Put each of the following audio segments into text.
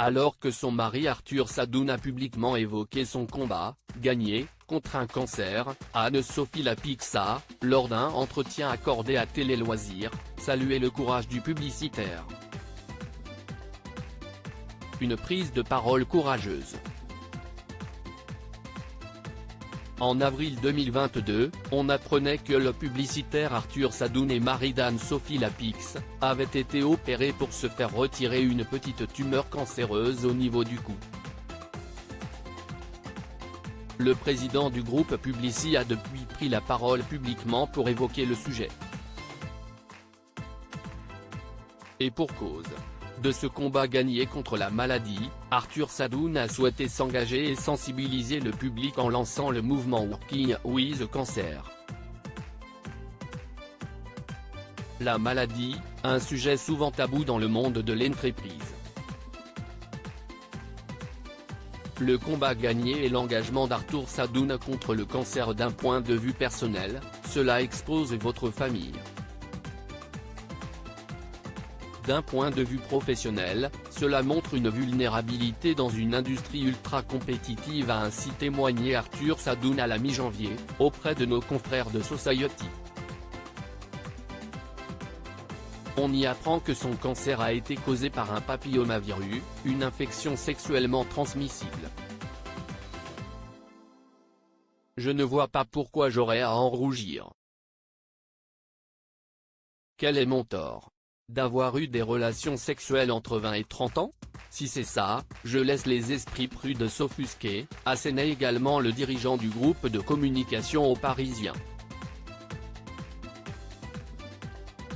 Alors que son mari Arthur Sadoun a publiquement évoqué son combat, gagné, contre un cancer, Anne-Sophie Lapix, lors d'un entretien accordé à Télé Loisirs, salué le courage du publicitaire. Une prise de parole courageuse. En avril 2022, on apprenait que le publicitaire Arthur Sadoun et mari d'Anne-Sophie Lapix, avaient été opérés pour se faire retirer une petite tumeur cancéreuse au niveau du cou. Le président du groupe Publicis a depuis pris la parole publiquement pour évoquer le sujet. Et pour cause de ce combat gagné contre la maladie, Arthur Sadoun a souhaité s'engager et sensibiliser le public en lançant le mouvement Working with Cancer. La maladie, un sujet souvent tabou dans le monde de l'entreprise. Le combat gagné et l'engagement d'Arthur Sadoun contre le cancer d'un point de vue personnel, cela expose votre famille. D'un point de vue professionnel, cela montre une vulnérabilité dans une industrie ultra compétitive, a ainsi témoigné Arthur Sadoun à la mi-janvier, auprès de nos confrères de Society. On y apprend que son cancer a été causé par un papillomavirus, une infection sexuellement transmissible. Je ne vois pas pourquoi j'aurais à en rougir. Quel est mon tort? D'avoir eu des relations sexuelles entre 20 et 30 ans? Si c'est ça, je laisse les esprits prudes s'offusquer, asséna également le dirigeant du groupe de communication aux Parisiens.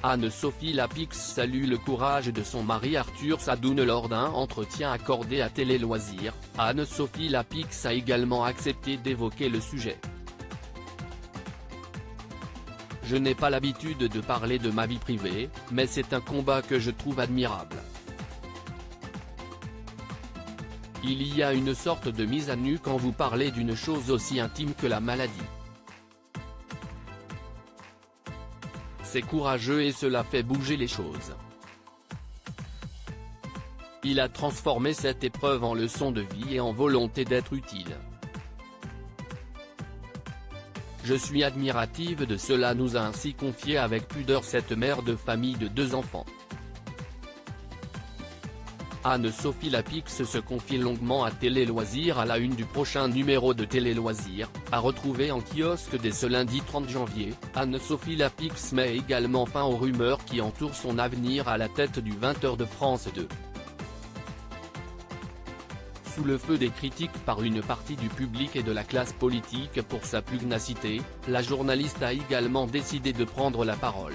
Anne-Sophie Lapix salue le courage de son mari Arthur Sadoun lors d'un entretien accordé à Télé Loisirs. Anne-Sophie Lapix a également accepté d'évoquer le sujet. Je n'ai pas l'habitude de parler de ma vie privée, mais c'est un combat que je trouve admirable. Il y a une sorte de mise à nu quand vous parlez d'une chose aussi intime que la maladie. C'est courageux et cela fait bouger les choses. Il a transformé cette épreuve en leçon de vie et en volonté d'être utile. Je suis admirative de cela, nous a ainsi confié avec pudeur cette mère de famille de 2 enfants. Anne-Sophie Lapix se confie longuement à Télé Loisirs à la une du prochain numéro de Télé Loisirs, à retrouver en kiosque dès ce lundi 30 janvier. Anne-Sophie Lapix met également fin aux rumeurs qui entourent son avenir à la tête du 20h de France 2. Sous le feu des critiques par une partie du public et de la classe politique pour sa pugnacité, la journaliste a également décidé de prendre la parole.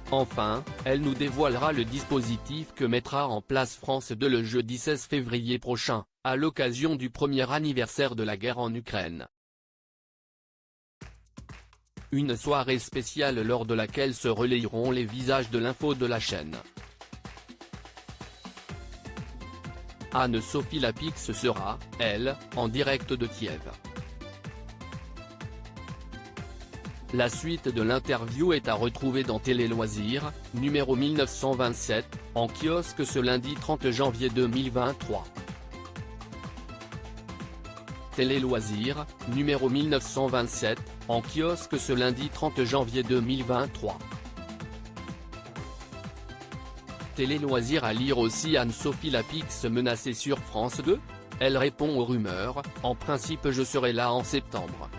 Enfin, elle nous dévoilera le dispositif que mettra en place France 2 le jeudi 16 février prochain, à l'occasion du premier anniversaire de la guerre en Ukraine. Une soirée spéciale lors de laquelle se relayeront les visages de l'info de la chaîne. Anne-Sophie Lapix sera, elle, en direct de Kiev. La suite de l'interview est à retrouver dans Télé Loisirs, numéro 1927, en kiosque ce lundi 30 janvier 2023. Télé Loisirs, numéro 1927, en kiosque ce lundi 30 janvier 2023. Télé Loisirs à lire aussi Anne-Sophie Lapix menacée sur France 2 ? Elle répond aux rumeurs, en principe je serai là en septembre.